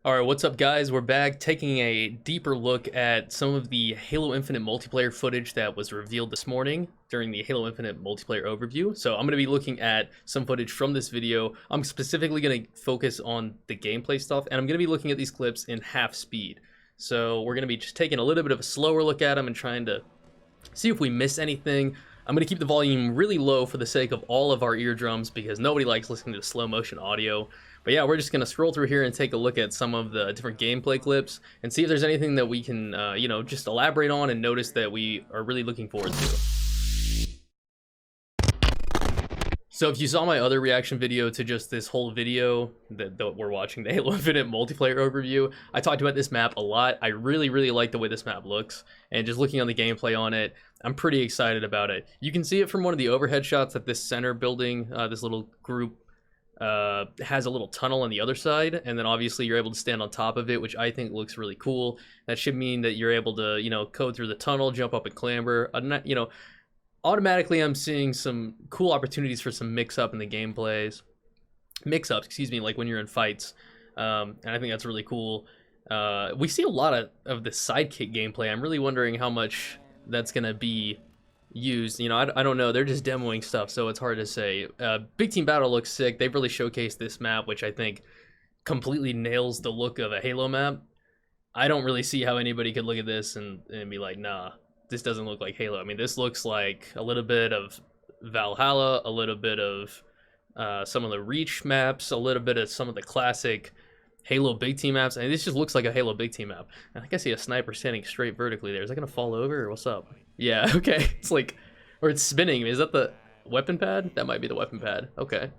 Alright, what's up guys? We're back taking a deeper look at some of the Halo Infinite multiplayer footage that was revealed this morning during the Halo Infinite multiplayer overview. So I'm going to be looking at some footage from this video. I'm specifically going to focus on the gameplay stuff, and I'm going to be looking at these clips in half speed. So we're going to be just taking a little bit of a slower look at them and trying to see if we miss anything. I'm going to keep the volume really low for the sake of all of our eardrums because nobody likes listening to slow motion audio. But yeah, we're just going to scroll through here and take a look at some of the different gameplay clips and see if there's anything that we can, just elaborate on and notice that we are really looking forward to. So if you saw my other reaction video to just this whole video that we're watching, the Halo Infinite multiplayer overview, I talked about this map a lot. I really like the way this map looks, and just looking on the gameplay on it, I'm pretty excited about it. You can see it from one of the overhead shots that this center building, this little group, has a little tunnel on the other side, and then obviously you're able to stand on top of it, which I think looks really cool. That should mean that you're able to, code through the tunnel, jump up and clamber. Automatically I'm seeing some cool opportunities for some mix-up in the gameplays. Mix-ups, excuse me, like when you're in fights. And I think that's really cool. We see a lot of the sidekick gameplay. I'm really wondering how much that's going to be used. I don't know. They're just demoing stuff, so it's hard to say. Big Team Battle looks sick. They've really showcased this map, which I think completely nails the look of a Halo map. I don't really see how anybody could look at this and be like, nah, this doesn't look like Halo. I mean, this looks like a little bit of Valhalla, a little bit of some of the Reach maps, a little bit of some of the classic Halo Big Team maps. And this just looks like a Halo Big Team map. I think I see a sniper standing straight vertically there. Is that gonna fall over or what's up? Yeah, okay. It's like, or it's spinning. Is that the weapon pad? That might be the weapon pad. Okay.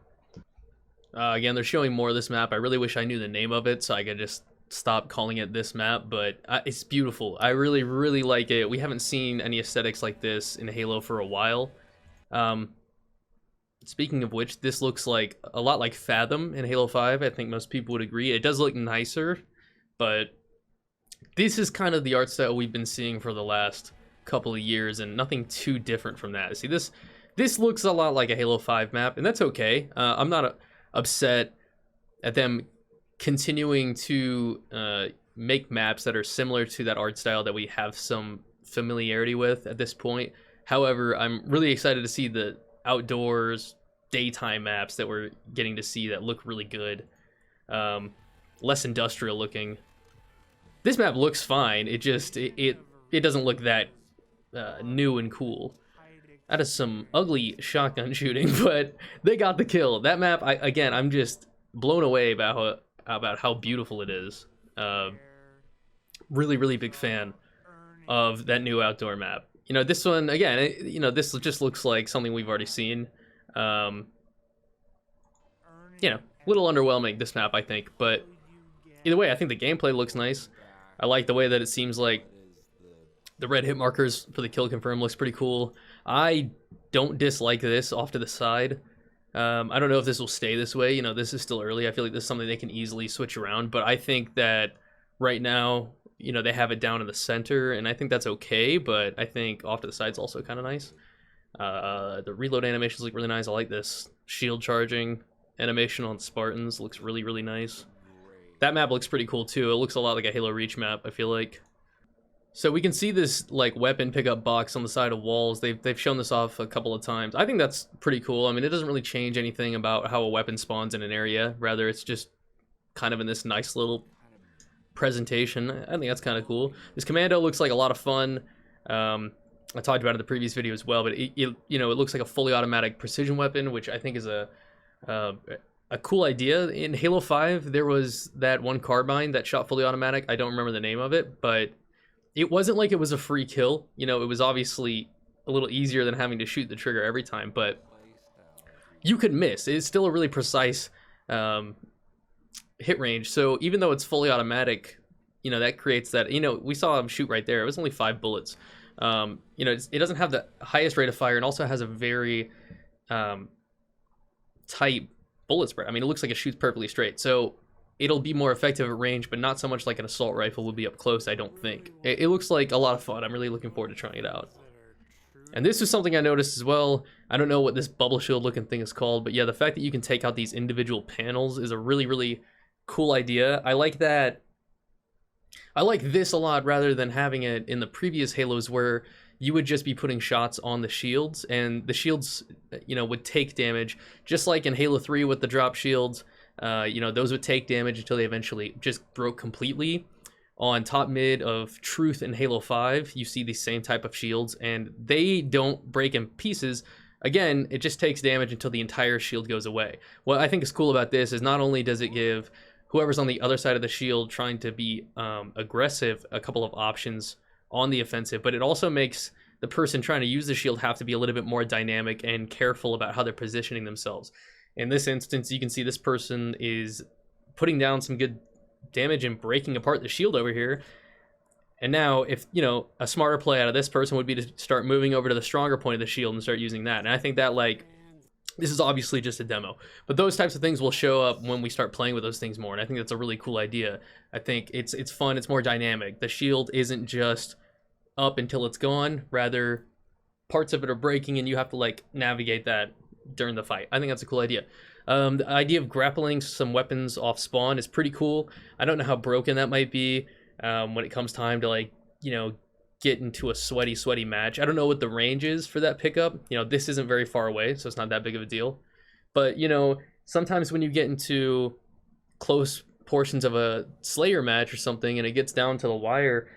Again, they're showing more of this map. I really wish I knew the name of it so I could just stop calling it this map, but it's beautiful. I really like it. We haven't seen any aesthetics like this in Halo for a while. Speaking of which, this looks like a lot like Fathom in Halo 5. I think most people would agree. It does look nicer, but this is kind of the art style we've been seeing for the last couple of years, and nothing too different from that. See, this looks a lot like a Halo 5 map, and that's okay. I'm not upset at them continuing to make maps that are similar to that art style that we have some familiarity with at this point. However, I'm really excited to see the outdoors daytime maps that we're getting to see that look really good. Less industrial looking. This map looks fine. It just it doesn't look that new and cool. That is some ugly shotgun shooting, but they got the kill. That map, I'm just blown away about how beautiful it is. Really big fan of that new outdoor map. This one, again, this just looks like something we've already seen. A little underwhelming, this map, I think. But either way, I think the gameplay looks nice. I like the way that it seems like the red hit markers for the kill confirm looks pretty cool. I don't dislike this off to the side. I don't know if this will stay this way. This is still early. I feel like this is something they can easily switch around. But I think that right now, they have it down in the center, and I think that's okay. But I think off to the side's also kind of nice. The reload animations look really nice. I like this shield charging animation on Spartans. Looks really nice. That map looks pretty cool too. It looks a lot like a Halo Reach map, I feel like. So we can see this like weapon pickup box on the side of walls. They've shown this off a couple of times. I think that's pretty cool. I mean, it doesn't really change anything about how a weapon spawns in an area. Rather, it's just kind of in this nice little presentation. I think that's kind of cool. This commando looks like a lot of fun. I talked about it in the previous video as well, but it looks like a fully automatic precision weapon, which I think is a cool idea. In Halo 5, there was that one carbine that shot fully automatic. I don't remember the name of it, but it wasn't like it was a free kill. It was obviously a little easier than having to shoot the trigger every time, but you could miss. It's still a really precise hit range. So even though it's fully automatic, that creates that, we saw him shoot right there. It was only 5 bullets. It doesn't have the highest rate of fire, and also has a very tight bullet spread. I mean, it looks like it shoots perfectly straight. So it'll be more effective at range, but not so much like an assault rifle would be up close, I don't think. It looks like a lot of fun. I'm really looking forward to trying it out. And this is something I noticed as well. I don't know what this bubble shield looking thing is called, but yeah, the fact that you can take out these individual panels is a really cool idea. I like that. I like this a lot rather than having it in the previous Halos where you would just be putting shots on the shields, and the shields, would take damage, just like in Halo 3 with the drop shields. Those would take damage until they eventually just broke completely. On top mid of Truth in Halo 5, you see the same type of shields, and they don't break in pieces. Again, it just takes damage until the entire shield goes away. What I think is cool about this is not only does it give whoever's on the other side of the shield trying to be aggressive a couple of options on the offensive, but it also makes the person trying to use the shield have to be a little bit more dynamic and careful about how they're positioning themselves. In this instance, you can see this person is putting down some good damage and breaking apart the shield over here. And now, if, a smarter play out of this person would be to start moving over to the stronger point of the shield and start using that. And I think that, this is obviously just a demo, but those types of things will show up when we start playing with those things more. And I think that's a really cool idea. I think it's fun. It's more dynamic. The shield isn't just up until it's gone. Rather, parts of it are breaking and you have to navigate that during the fight. I think that's a cool idea. The idea of grappling some weapons off spawn is pretty cool. I don't know how broken that might be when it comes time to get into a sweaty match. I don't know what the range is for that pickup. This isn't very far away, so it's not that big of a deal. But, sometimes when you get into close portions of a Slayer match or something and it gets down to the wire,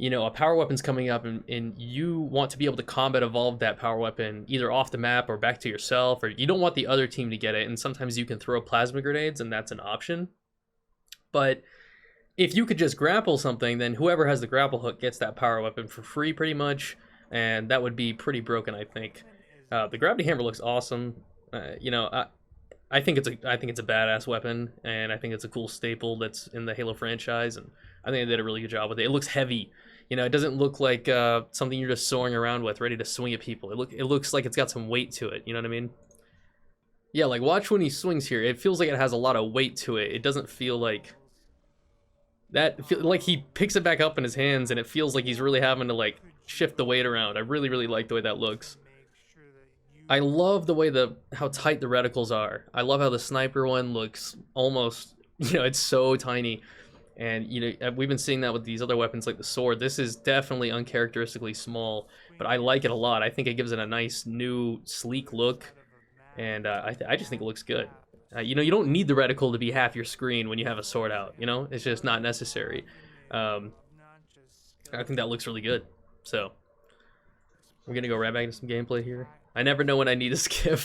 a power weapon's coming up and you want to be able to combat evolve that power weapon either off the map or back to yourself, or you don't want the other team to get it, and sometimes you can throw plasma grenades and that's an option. But if you could just grapple something, then whoever has the grapple hook gets that power weapon for free pretty much, and that would be pretty broken, I think. The gravity hammer looks awesome. I think it's a badass weapon, and I think it's a cool staple that's in the Halo franchise, and I think they did a really good job with it. It looks heavy. It doesn't look like something you're just soaring around with, ready to swing at people. It looks like it's got some weight to it. You know what I mean? Yeah, watch when he swings here. It feels like it has a lot of weight to it. It doesn't feel like that. He picks it back up in his hands, and it feels like he's really having to shift the weight around. I really, really like the way that looks. I love the way how tight the reticles are. I love how the sniper one looks almost, it's so tiny. And, we've been seeing that with these other weapons like the sword. This is definitely uncharacteristically small, but I like it a lot. I think it gives it a nice, new, sleek look, and I just think it looks good. You don't need the reticle to be half your screen when you have a sword out, It's just not necessary. I think that looks really good. So, we're going to go right back into some gameplay here. I never know when I need to skip.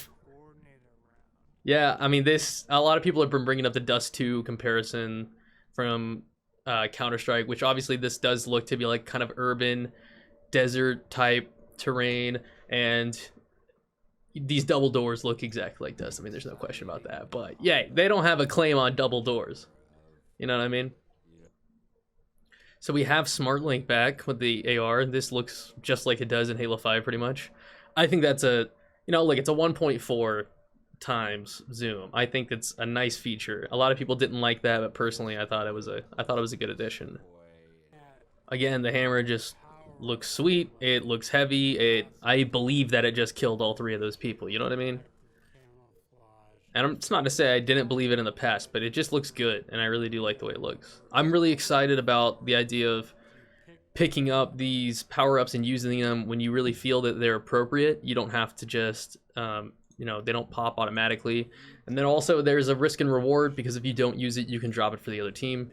Yeah, I mean, a lot of people have been bringing up the Dust 2 comparison from Counter-Strike, which obviously this does look to be kind of urban, desert type terrain, and these double doors look exactly like this. I mean, there's no question about that. But yeah, they don't have a claim on double doors. You know what I mean? So we have Smart Link back with the AR. This looks just like it does in Halo 5 pretty much. I think that's it's a 1.4 times zoom. I think it's a nice feature. A lot of people didn't like that, but personally I thought it was a good addition. Again, the hammer just looks sweet. It looks heavy. I believe that it just killed all three of those people. You know what I mean? And it's not to say I didn't believe it in the past, but it just looks good, and I really do like the way it looks. I'm really excited about the idea of picking up these power-ups and using them when you really feel that they're appropriate. You don't have to just, they don't pop automatically. And then also there's a risk and reward, because if you don't use it, you can drop it for the other team.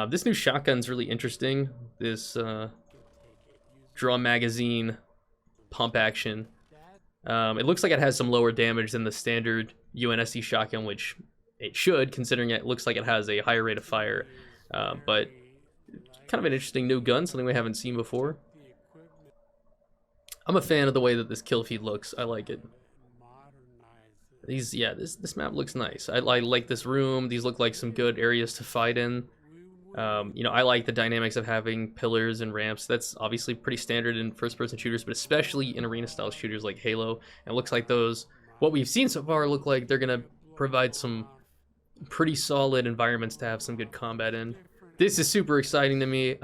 This new shotgun's really interesting. This draw magazine pump action. It looks like it has some lower damage than the standard UNSC shotgun, which it should, considering it looks like it has a higher rate of fire. But kind of an interesting new gun, something we haven't seen before. I'm a fan of the way that this kill feed looks. I like it. This map looks nice. I like this room. These look like some good areas to fight in. I like the dynamics of having pillars and ramps. That's obviously pretty standard in first-person shooters, but especially in arena-style shooters like Halo. And it looks like what we've seen so far look like they're going to provide some pretty solid environments to have some good combat in. This is super exciting to me.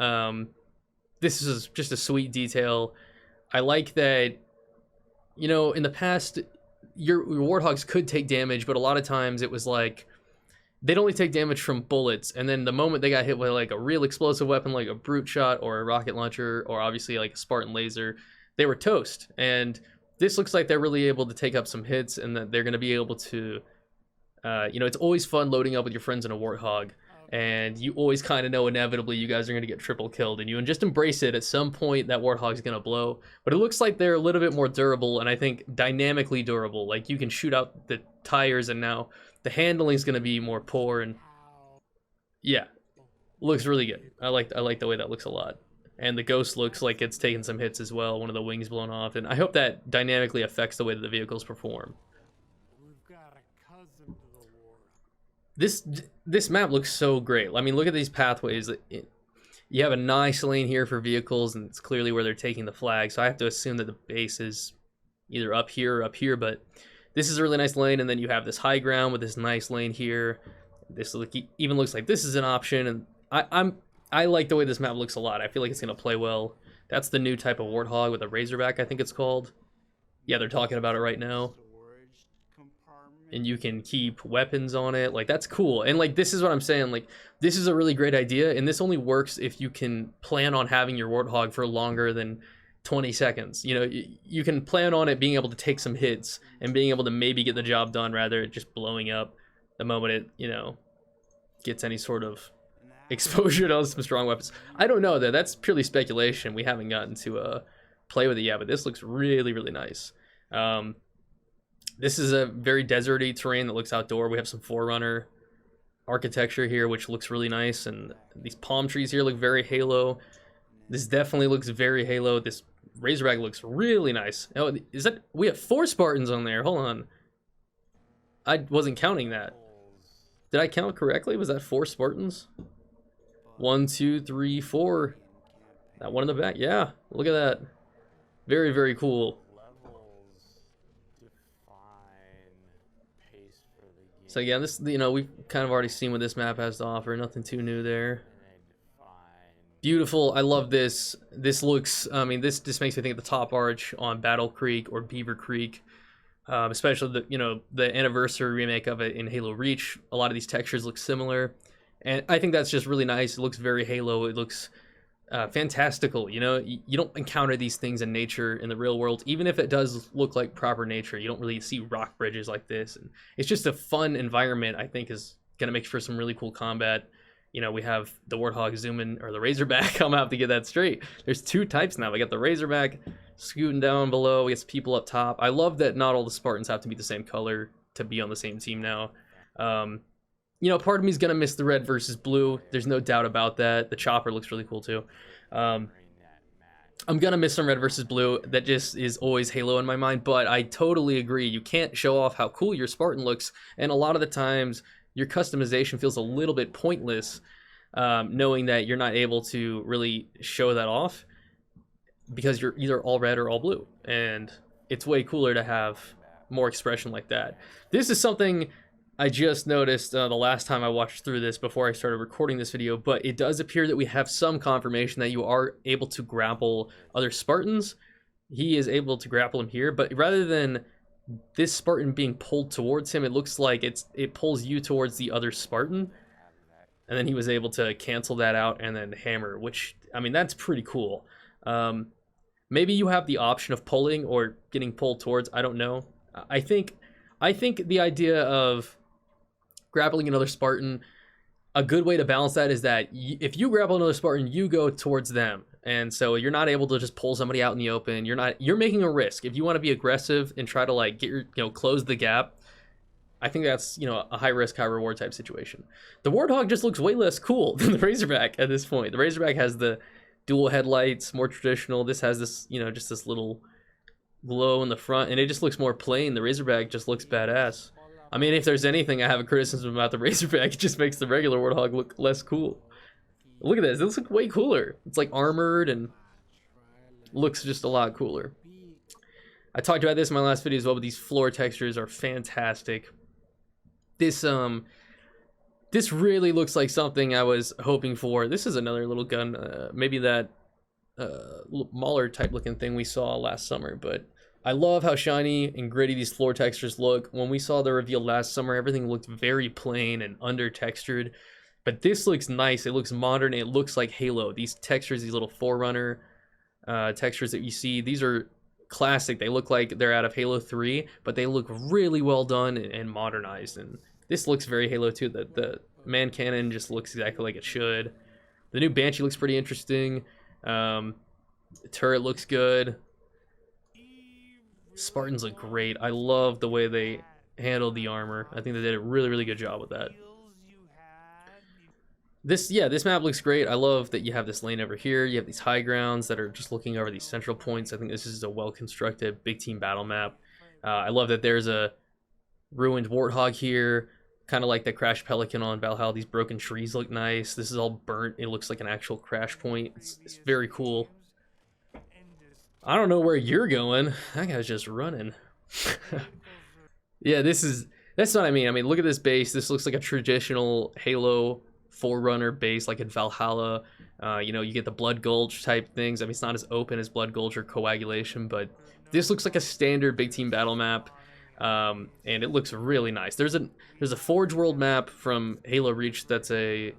This is just a sweet detail. I like that, in the past, your Warthogs could take damage, but a lot of times it was like, they'd only take damage from bullets, and then the moment they got hit with like a real explosive weapon like a brute shot or a rocket launcher or obviously like a Spartan laser, they were toast. And this looks like they're really able to take up some hits, and that they're going to be able to you know, it's always fun loading up with your friends in a Warthog, and you always kind of know inevitably you guys are going to get triple killed, and you just embrace it. At some point that Warthog's going to blow, but it looks like they're a little bit more durable, and I think dynamically durable. Like you can shoot out the tires, and now the handling is going to be more poor, and yeah, looks really good. I like the way that looks a lot. And the Ghost looks like it's taken some hits as well, one of the wings blown off, and I hope that dynamically affects the way that the vehicles perform. This map looks so great. I mean, look at these pathways. You have a nice lane here for vehicles, and it's clearly where they're taking the flag. So I have to assume that the base is either up here or up here, but this is a really nice lane, and then you have this high ground with this nice lane here. This even looks like this is an option, and I like the way this map looks a lot. I feel like it's gonna play well. That's the new type of Warthog with a Razorback, I think it's called. Yeah, they're talking about it right now. And you can keep weapons on it. Like, that's cool. And like, this is what I'm saying, like, this is a really great idea, and this only works if you can plan on having your Warthog for longer than 20 seconds. You know, you can plan on it being able to take some hits and being able to maybe get the job done rather than just blowing up the moment it, you know, gets any sort of exposure to some strong weapons. I don't know, though. That's purely speculation. We haven't gotten to play with it yet, but this looks really, really nice. This is a very deserty terrain that looks outdoor. We have some Forerunner architecture here, which looks really nice, and these palm trees here look very Halo. This definitely looks very Halo. This Razorback looks really nice. Oh, is that, we have 4 Spartans on there? Hold on, I wasn't counting that. Did I count correctly? Was that 4 Spartans? 1, 2, 3, 4. That one in the back. Yeah, look at that. Very, very cool. So yeah, this, you know, we've kind of already seen what this map has to offer. Nothing too new there. Beautiful. I love this. This looks, I mean, this just makes me think of the top arch on Battle Creek or Beaver Creek, especially the, you know, the anniversary remake of it in Halo Reach. A lot of these textures look similar, and I think that's just really nice. It looks very Halo. It looks fantastical. You know, you don't encounter these things in nature in the real world. Even if it does look like proper nature, you don't really see rock bridges like this, and it's just a fun environment. I think is gonna make for some really cool combat. You know, we have the Warthog zooming, or the Razorback. I'm gonna have to get that straight. There's 2 types now. We got the Razorback scooting down below. We got some people up top. I love that not all the Spartans have to be the same color to be on the same team now. You know, part of me is gonna miss the red versus blue. There's no doubt about that. The chopper looks really cool too. I'm gonna miss some red versus blue. That just is always Halo in my mind. But I totally agree. You can't show off how cool your Spartan looks, and a lot of the times your customization feels a little bit pointless, knowing that you're not able to really show that off because you're either all red or all blue, and it's way cooler to have more expression like that. This is something I just noticed the last time I watched through this before I started recording this video, but it does appear that we have some confirmation that you are able to grapple other Spartans. He is able to grapple him here, but rather than this Spartan being pulled towards him, it looks like it pulls you towards the other Spartan, and then he was able to cancel that out and then hammer, which, I mean, that's pretty cool. Maybe you have the option of pulling or getting pulled towards, I don't know. I think the idea of grappling another Spartan, a good way to balance that is that if you grapple another Spartan, you go towards them, and so you're not able to just pull somebody out in the open. You're making a risk. If you want to be aggressive and try to like get your, you know, close the gap, I think that's, you know, a high risk, high reward type situation. The Warthog just looks way less cool than the Razorback at this point. The Razorback has the dual headlights, more traditional. This has this, you know, just this little glow in the front, and it just looks more plain. The Razorback just looks badass. I mean, if there's anything I have a criticism about the Razorback, it just makes the regular Warthog look less cool. Look at this. It looks like way cooler. It's like armored and looks just a lot cooler. I talked about this in my last video as well, but these floor textures are fantastic. This really looks like something I was hoping for. This is another little gun, maybe that Mauler type looking thing we saw last summer, but I love how shiny and gritty these floor textures look. When we saw the reveal last summer, everything looked very plain and under textured. But this looks nice. It looks modern. It looks like Halo. These textures, these little Forerunner textures that you see, these are classic. They look like they're out of Halo 3, but they look really well done and modernized. And this looks very Halo 2. The man cannon just looks exactly like it should. The new Banshee looks pretty interesting. The turret looks good. Spartans look great. I love the way they handled the armor. I think they did a really, really good job with that. This map looks great. I love that you have this lane over here. You have these high grounds that are just looking over these central points. I think this is a well-constructed big team battle map. I love that there's a ruined Warthog here, kind of like the Crash Pelican on Valhalla. These broken trees look nice. This is all burnt. It looks like an actual crash point. It's very cool. I don't know where you're going. That guy's just running. Yeah, that's what I mean. I mean, look at this base. This looks like a traditional Halo Forerunner base, like in Valhalla. You know, you get the Blood Gulch type things. I mean, it's not as open as Blood Gulch or Coagulation, but this looks like a standard big team battle map. And it looks really nice. There's a Forge World map from Halo Reach that's a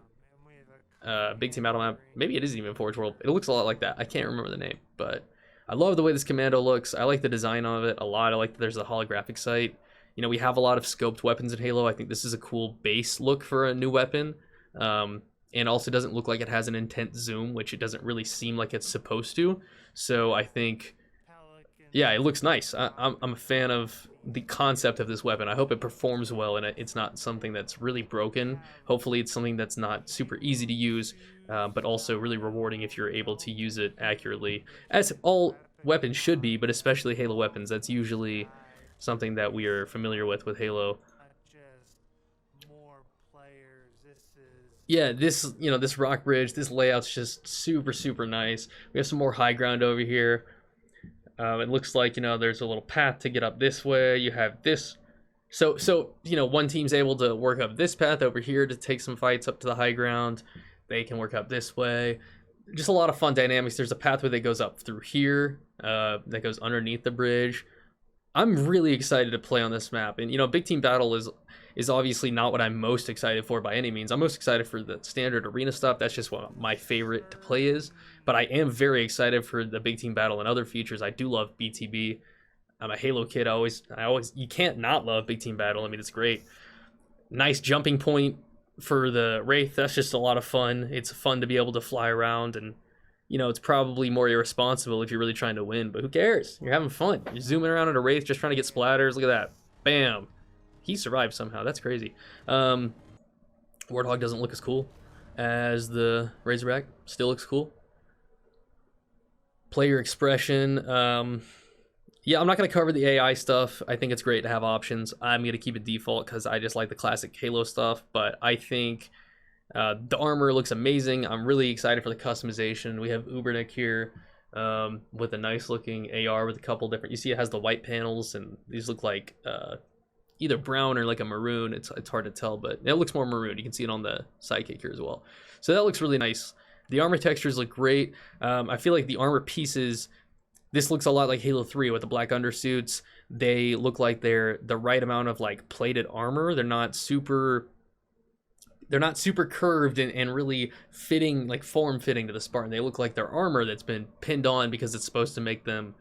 big team battle map. Maybe it isn't even Forge World. It looks a lot like that. I can't remember the name, but I love the way this commando looks. I like the design of it a lot. I like that there's a holographic sight. You know, we have a lot of scoped weapons in Halo. I think this is a cool base look for a new weapon. And also doesn't look like it has an intense zoom, which it doesn't really seem like it's supposed to. So I think, yeah, it looks nice. I'm a fan of the concept of this weapon. I hope it performs well and it's not something that's really broken. Hopefully it's something that's not super easy to use, but also really rewarding if you're able to use it accurately, as all weapons should be, but especially Halo weapons. That's usually something that we are familiar with Halo. Yeah, this, you know, this rock bridge, this layout's just super, super nice. We have some more high ground over here. It looks like, you know, there's a little path to get up this way. You have this. So you know, one team's able to work up this path over here to take some fights up to the high ground. They can work up this way. Just a lot of fun dynamics. There's a pathway that goes up through here, that goes underneath the bridge. I'm really excited to play on this map. And, you know, big team battle is obviously not what I'm most excited for by any means. I'm most excited for the standard arena stuff. That's just what my favorite to play is. But I am very excited for the big team battle and other features. I do love BTB. I'm a Halo kid. I always you can't not love big team battle. I mean, it's great. Nice jumping point for the Wraith. That's just a lot of fun. It's fun to be able to fly around, and you know, it's probably more irresponsible if you're really trying to win, but who cares? You're having fun. You're zooming around in a Wraith just trying to get splatters. Look at that. Bam. He survived somehow. That's crazy. Warthog doesn't look as cool as the Razorback. Still looks cool. Player expression. Yeah, I'm not going to cover the AI stuff. I think it's great to have options. I'm going to keep it default because I just like the classic Halo stuff, but I think the armor looks amazing. I'm really excited for the customization. We have Ubernick here with a nice looking AR with a couple different, you see it has the white panels, and these look like either brown or like a maroon. It's hard to tell, but it looks more maroon. You can see it on the sidekick here as well. So that looks really nice. The armor textures look great. I feel like the armor pieces, this looks a lot like Halo 3 with the black undersuits. They look like they're the right amount of like plated armor. They're not super curved and really fitting, like form fitting to the Spartan. They look like their armor that's been pinned on because it's supposed to make them,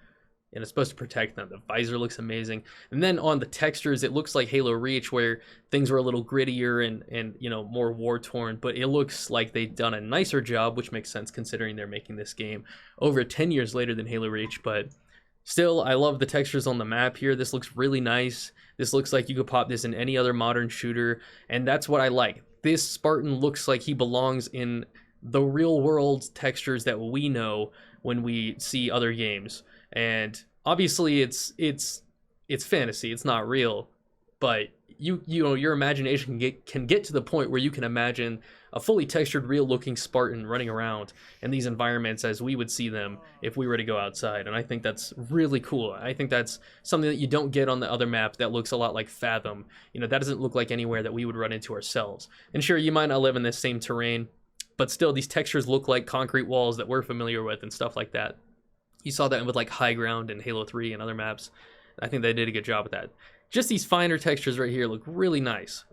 and it's supposed to protect them. The visor looks amazing. And then on the textures, it looks like Halo Reach, where things were a little grittier and you know, more war-torn, but it looks like they've done a nicer job, which makes sense considering they're making this game over 10 years later than Halo Reach. But still, I love the textures on the map here. This looks really nice. This looks like you could pop this in any other modern shooter, and that's what I like. This Spartan looks like he belongs in the real world textures that we know when we see other games. And obviously it's fantasy, it's not real, but you know, your imagination can get to the point where you can imagine a fully textured, real looking Spartan running around in these environments as we would see them if we were to go outside. And I think that's really cool. I think that's something that you don't get on the other map that looks a lot like Fathom. You know, that doesn't look like anywhere that we would run into ourselves. And sure, you might not live in this same terrain, but still these textures look like concrete walls that we're familiar with and stuff like that. You saw that with like High Ground and Halo 3 and other maps. I think they did a good job with that. Just these finer textures right here look really nice.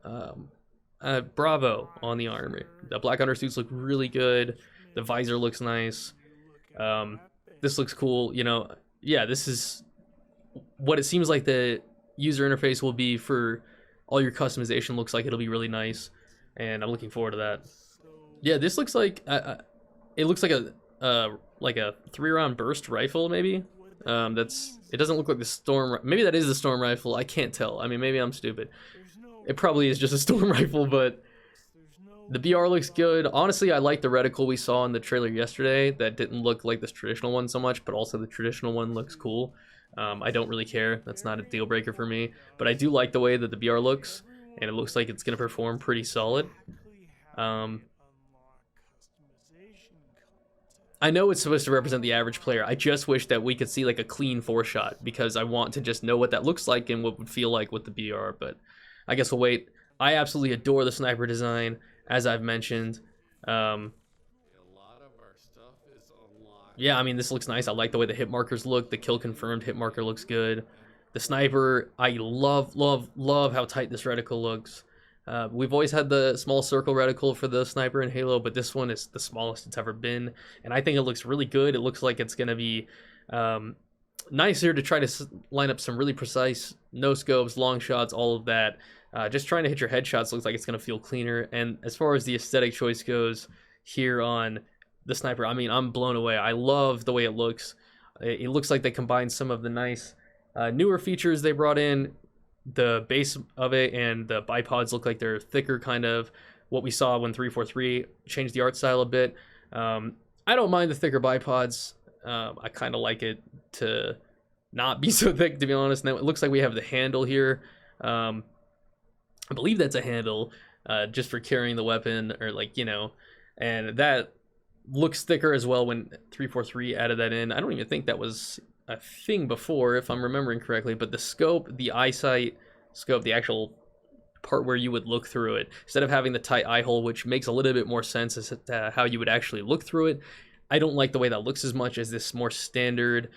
Bravo on the armor. The black undersuits look really good. The visor looks nice. This looks cool. You know, yeah, this is what it seems like the user interface will be for all your customization. Looks like it'll be really nice, and I'm looking forward to that. Yeah, this looks like it looks like a 3-round burst rifle, maybe. It doesn't look like the storm. Maybe that is the storm rifle. I can't tell. I mean, maybe I'm stupid. It probably is just a storm rifle, but the BR looks good. Honestly, I like the reticle we saw in the trailer yesterday. That didn't look like this traditional one so much, but also the traditional one looks cool. I don't really care. That's not a deal breaker for me, but I do like the way that the BR looks, and it looks like it's going to perform pretty solid. I know it's supposed to represent the average player. I just wish that we could see like a clean 4-shot, because I want to just know what that looks like and what would feel like with the BR, but I guess we'll wait. I absolutely adore the sniper design, as I've mentioned. Yeah, I mean, this looks nice. I like the way the hit markers look. The kill confirmed hit marker looks good. The sniper, I love how tight this reticle looks. We've always had the small circle reticle for the sniper in Halo, but this one is the smallest it's ever been, and I think it looks really good. It looks like it's going to be nicer to try to line up some really precise no scopes, long shots, all of that. Just trying to hit your headshots looks like it's going to feel cleaner. And as far as the aesthetic choice goes here on the sniper, I mean, I'm blown away. I love the way it looks. It looks like they combined some of the nice newer features they brought in. The base of it and the bipods look like they're thicker, kind of what we saw when 343 changed the art style a bit. I don't mind the thicker bipods. I kind of like it to not be so thick, to be honest. Now it looks like we have the handle here. I believe that's a handle just for carrying the weapon, or like, you know, and that looks thicker as well when 343 added that in. I don't even think that was a thing before, if I'm remembering correctly, but the scope, the eyesight scope, the actual part where you would look through it, instead of having the tight eye hole, which makes a little bit more sense as to how you would actually look through it. I don't like the way that looks as much as this more standard,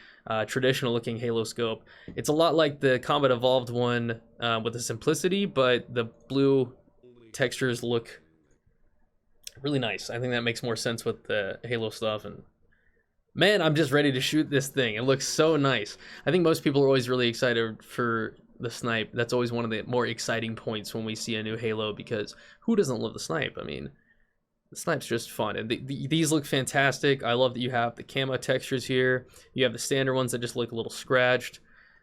traditional looking Halo scope. It's a lot like the Combat Evolved one with the simplicity, but the blue textures look really nice. I think that makes more sense with the Halo stuff. And man, I'm just ready to shoot this thing. It looks so nice. I think most people are always really excited for the snipe. That's always one of the more exciting points when we see a new Halo, because who doesn't love the snipe? I mean, the snipe's just fun, and these look fantastic. I love that you have the camo textures here. You have the standard ones that just look a little scratched.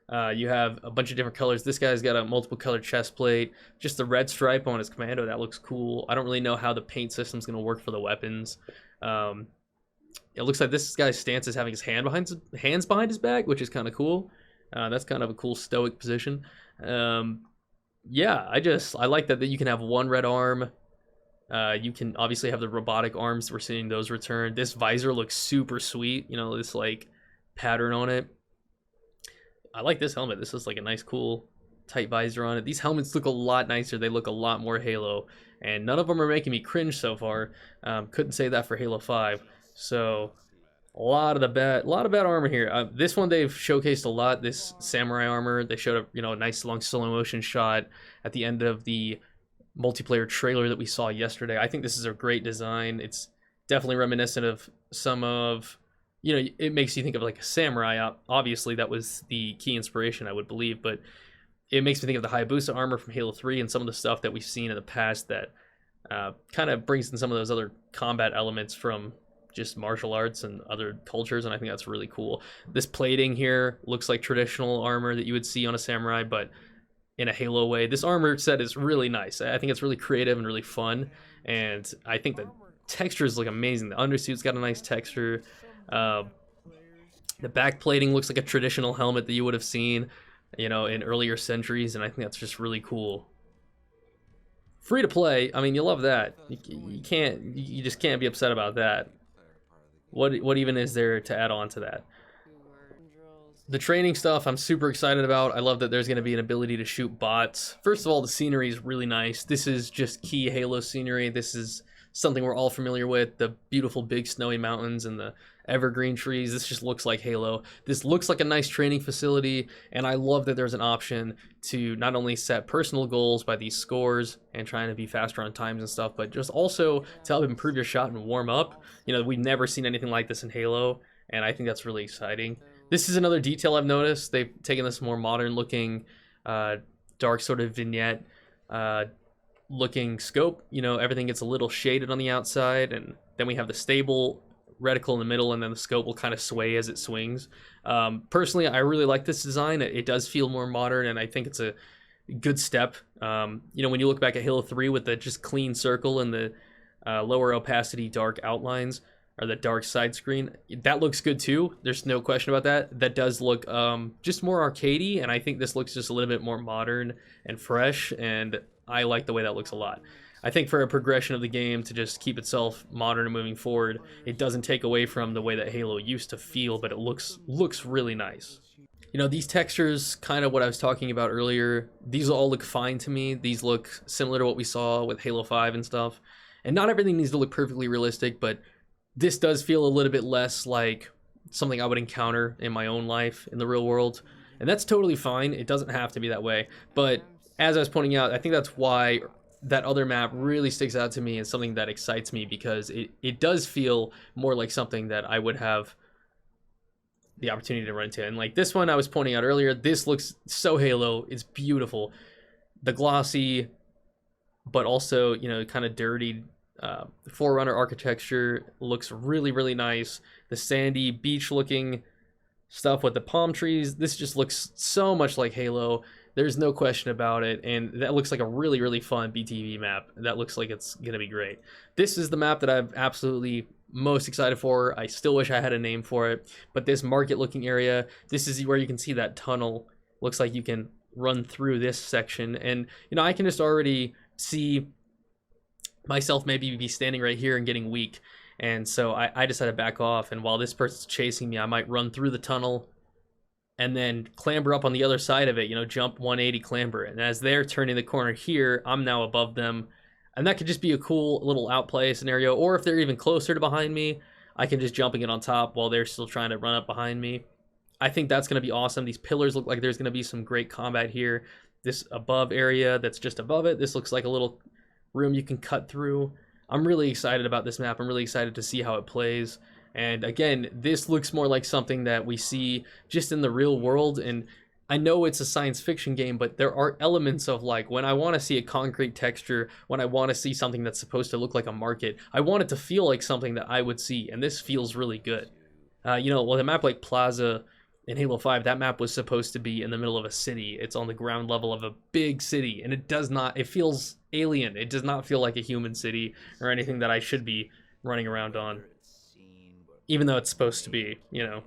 You have a bunch of different colors. This guy's got a multiple color chest plate. Just the red stripe on his commando, that looks cool. I don't really know how the paint system's going to work for the weapons. It looks like this guy's stance is having his hands behind his back, which is kind of cool. That's kind of a cool stoic position. Yeah, I like that you can have one red arm. You can obviously have the robotic arms. We're seeing those return. This visor looks super sweet. You know, this like pattern on it. I like this helmet. This is like a nice, cool, tight visor on it. These helmets look a lot nicer. They look a lot more Halo, and none of them are making me cringe so far. Couldn't say that for Halo 5. So a lot of bad armor here. This one they've showcased a lot. This samurai armor. They showed a nice long slow motion shot at the end of the multiplayer trailer that we saw yesterday. I think this is a great design. It's definitely reminiscent of some of, it makes you think of like a samurai. Obviously that was the key inspiration, I would believe, but it makes me think of the Hayabusa armor from Halo 3 and some of the stuff that we've seen in the past that kind of brings in some of those other combat elements from just martial arts and other cultures, and I think that's really cool. This plating here looks like traditional armor that you would see on a samurai, but in a Halo way. This armor set is really nice. I think it's really creative and really fun, and I think the textures look amazing. The undersuit's got a nice texture. The back plating looks like a traditional helmet that you would have seen, in earlier centuries, and I think that's just really cool. Free to play, I mean, you love that. You just can't be upset about that. What even is there to add on to that? The training stuff I'm super excited about. I love that there's going to be an ability to shoot bots. First of all, the scenery is really nice. This is just key Halo scenery. This is something we're all familiar with. The beautiful big snowy mountains and the evergreen trees. This just looks like Halo. This looks like a nice training facility, and I love that there's an option to not only set personal goals by these scores and trying to be faster on times and stuff, but just also to help improve your shot and warm up. You know, we've never seen anything like this in Halo, and I think that's really exciting. This is another detail I've noticed. They've taken this more modern looking, dark sort of vignette looking scope. You know, everything gets a little shaded on the outside, and then we have the stable reticle in the middle, and then the scope will kind of sway as it swings. Personally, I really like this design. It does feel more modern, and I think it's a good step. You know, when you look back at Halo 3 with the just clean circle and the lower opacity dark outlines, or the dark side screen, that looks good too. There's no question about that. That does look just more arcadey, and I think this looks just a little bit more modern and fresh, and I like the way that looks a lot. I think for a progression of the game to just keep itself modern and moving forward, it doesn't take away from the way that Halo used to feel, but it looks really nice. You know, these textures, kind of what I was talking about earlier, these all look fine to me. These look similar to what we saw with Halo 5 and stuff. And not everything needs to look perfectly realistic, but this does feel a little bit less like something I would encounter in my own life in the real world. And that's totally fine. It doesn't have to be that way. But as I was pointing out, I think that's why that other map really sticks out to me as something that excites me, because it does feel more like something that I would have the opportunity to run into. And like this one I was pointing out earlier, this looks so Halo. It's beautiful. The glossy, but also, you know, kind of dirty Forerunner architecture looks really nice. The sandy beach looking stuff with the palm trees, this just looks so much like Halo. There's no question about it, and that looks like a really fun BTV map. That looks like it's gonna be great. This is the map that I'm absolutely most excited for. I still wish I had a name for it, but this market looking area, this is where you can see that tunnel. Looks like you can run through this section, and you know, I can just already see myself maybe be standing right here and getting weak, and so I decided to back off, and while this person's chasing me, I might run through the tunnel and then clamber up on the other side of it, you know, jump 180 clamber, and as they're turning the corner here, I'm now above them, and that could just be a cool little outplay scenario. Or if they're even closer to behind me, I can just jumping it on top while they're still trying to run up behind me. I think that's going to be awesome. These pillars look like there's going to be some great combat here. This above area that's just above it, this looks like a little room you can cut through. I'm really excited about this map. I'm really excited to see how it plays. And again, this looks more like something that we see just in the real world. And I know it's a science fiction game, but there are elements of, like, when I want to see a concrete texture, when I want to see something that's supposed to look like a market, I want it to feel like something that I would see. And this feels really good. You know, well, a map like Plaza in Halo 5, that map was supposed to be in the middle of a city. It's on the ground level of a big city, and it does not, it feels alien. It does not feel like a human city or anything that I should be running around on, even though it's supposed to be, you know.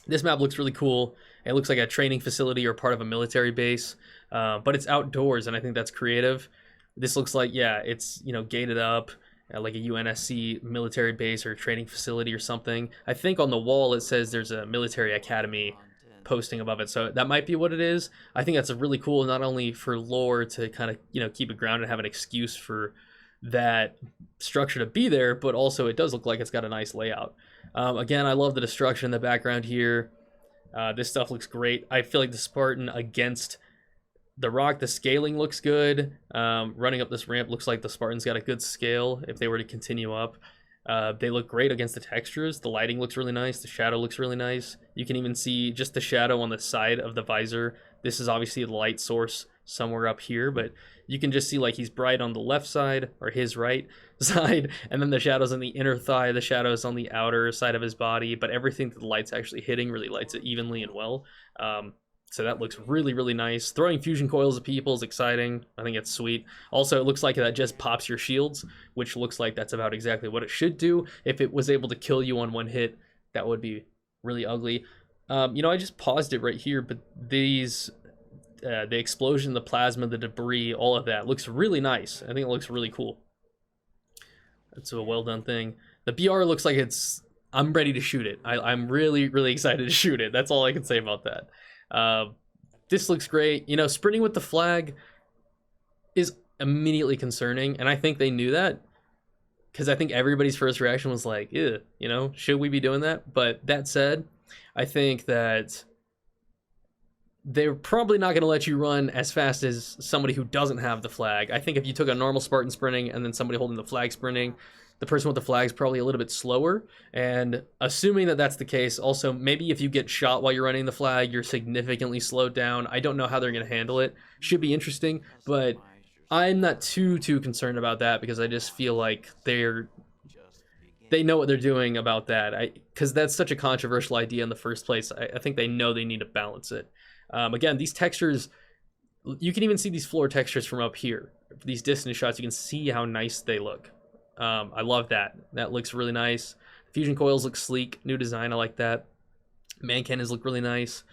This map looks really cool. It looks like a training facility or part of a military base, but it's outdoors, and I think that's creative. This looks like, yeah, it's, you know, gated up, like a UNSC military base or training facility or something. I think on the wall it says there's a military academy posting above it, so that might be what it is. I think that's a really cool, not only for lore to kind of, you know, keep it grounded and have an excuse for that structure to be there, but also it does look like it's got a nice layout. Again, I love the destruction in the background here. This stuff looks great. I feel like the Spartan against the rock, the scaling looks good. Running up this ramp looks like the Spartan's got a good scale if they were to continue up. They look great against the textures. The lighting looks really nice. The shadow looks really nice. You can even see just the shadow on the side of the visor. This is obviously the light source somewhere up here, but you can just see, like, he's bright on the left side, or his right side, and then the shadows on the inner thigh, the shadows on the outer side of his body, but everything that the light's actually hitting really lights it evenly and well. So that looks really nice. Throwing fusion coils at people is exciting. I think it's sweet. Also, it looks like that just pops your shields, which looks like that's about exactly what it should do. If it was able to kill you on one hit, that would be really ugly. You know, I just paused it right here, but these, the explosion, the plasma, the debris, all of that looks really nice. I think it looks really cool. That's a well done thing. The BR looks like it's, I'm ready to shoot it. I'm really excited to shoot it. That's all I can say about that. This looks great. You know, sprinting with the flag is immediately concerning, and I think they knew that. because I think everybody's first reaction was like, ew, you know, should we be doing that? But that said, I think that they're probably not going to let you run as fast as somebody who doesn't have the flag. I think if you took a normal Spartan sprinting and then somebody holding the flag sprinting, the person with the flag is probably a little bit slower. And assuming that that's the case, also maybe if you get shot while you're running the flag, you're significantly slowed down. I don't know how they're going to handle it. Should be interesting, but I'm not too concerned about that, because I just feel like they know what they're doing about that. Because that's such a controversial idea in the first place. I think they know they need to balance it. Again, these textures, you can even see these floor textures from up here. These distance shots, you can see how nice they look. I love that. That looks really nice. Fusion coils look sleek. New design, I like that. Man cannons look really nice.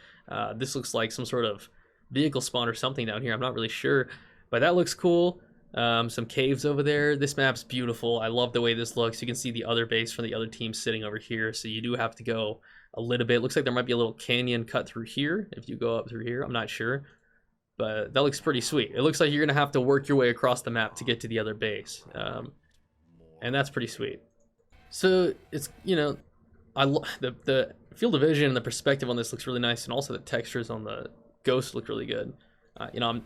This looks like some sort of vehicle spawn or something down here. I'm not really sure, but that looks cool. Some caves over there. This map's beautiful. I love the way this looks. You can see the other base from the other team sitting over here, so you do have to go a little bit. Looks like there might be a little canyon cut through here if you go up through here. I'm not sure, but that looks pretty sweet. It looks like you're gonna have to work your way across the map to get to the other base, and that's pretty sweet. So it's, you know, the field of vision and the perspective on this looks really nice, and also the textures on the ghost look really good. You know,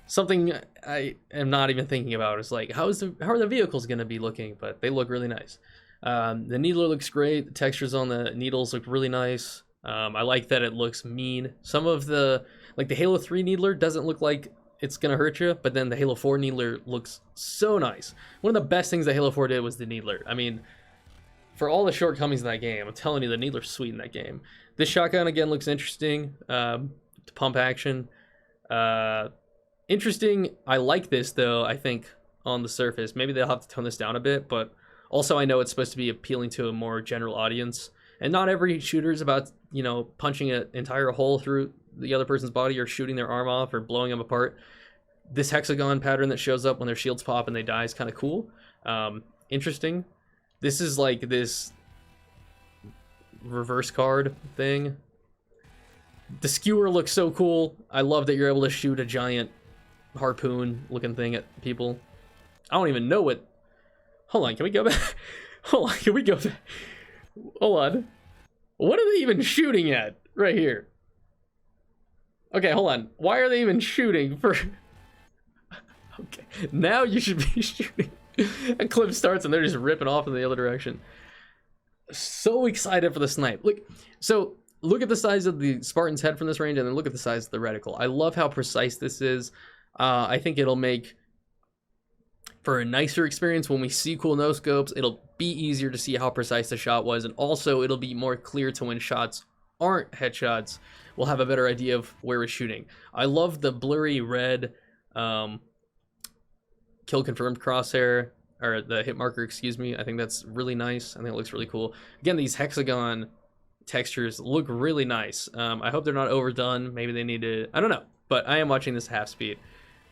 something I am not even thinking about is like, how are the vehicles going to be looking? But they look really nice. The needler looks great. The textures on the needles look really nice. I like that it looks mean. Some of the, like the Halo 3 needler doesn't look like it's going to hurt you, but then the Halo 4 needler looks so nice. One of the best things that Halo 4 did was the needler. I mean, for all the shortcomings in that game, I'm telling you, the needler's sweet in that game. This shotgun, again, looks interesting. To pump action. Interesting. I like this, though, I think, on the surface. Maybe they'll have to tone this down a bit, but also I know it's supposed to be appealing to a more general audience. And not every shooter is about, you know, punching an entire hole through the other person's body or shooting their arm off or blowing them apart. This hexagon pattern that shows up when their shields pop and they die is kind of cool. Interesting. This is like this reverse card thing. The skewer looks so cool. I love that you're able to shoot a giant harpoon looking thing at people. I don't even know what... Hold on, can we go back? Hold on, can we go back? Hold on. What are they even shooting at right here? Okay, hold on. Why are they even shooting for... Okay, now you should be shooting. A clip starts and they're just ripping off in the other direction. So excited for the snipe. Look at the size of the Spartan's head from this range, and then look at the size of the reticle. I love how precise this is. I think it'll make for a nicer experience when we see cool no scopes. It'll be easier to see how precise the shot was, and also it'll be more clear to when shots aren't headshots. We'll have a better idea of where we're shooting. I love the blurry red kill confirmed crosshair, or the hit marker, excuse me. I think that's really nice. I think it looks really cool. Again, these hexagon textures look really nice. I hope they're not overdone. Maybe they need to, I don't know, but I am watching this half speed.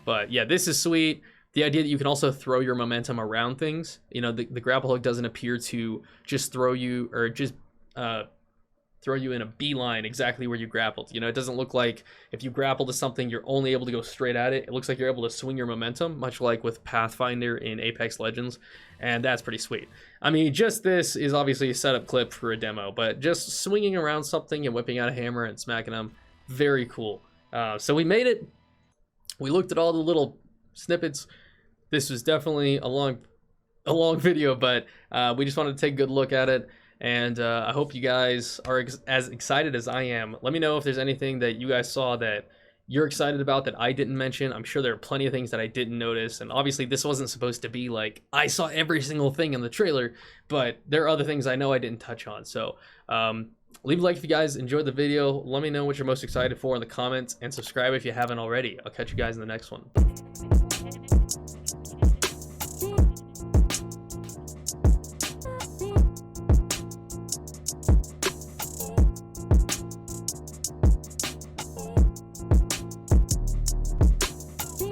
But yeah, this is sweet. The idea that you can also throw your momentum around things. You know, the grapple hook doesn't appear to just throw you, or just throw you in a beeline exactly where you grappled. You know, it doesn't look like if you grapple to something, you're only able to go straight at it. It looks like you're able to swing your momentum, much like with Pathfinder in Apex Legends, and that's pretty sweet. I mean, just this is obviously a setup clip for a demo, but just swinging around something and whipping out a hammer and smacking them, very cool. So we made it. We looked at all the little snippets. This was definitely a long video, but we just wanted to take a good look at it. And I hope you guys are as excited as I am. Let me know if there's anything that you guys saw that you're excited about that I didn't mention. I'm sure there are plenty of things that I didn't notice. And obviously this wasn't supposed to be like, I saw every single thing in the trailer, but there are other things I know I didn't touch on. So leave a like if you guys enjoyed the video. Let me know what you're most excited for in the comments, and subscribe if you haven't already. I'll catch you guys in the next one.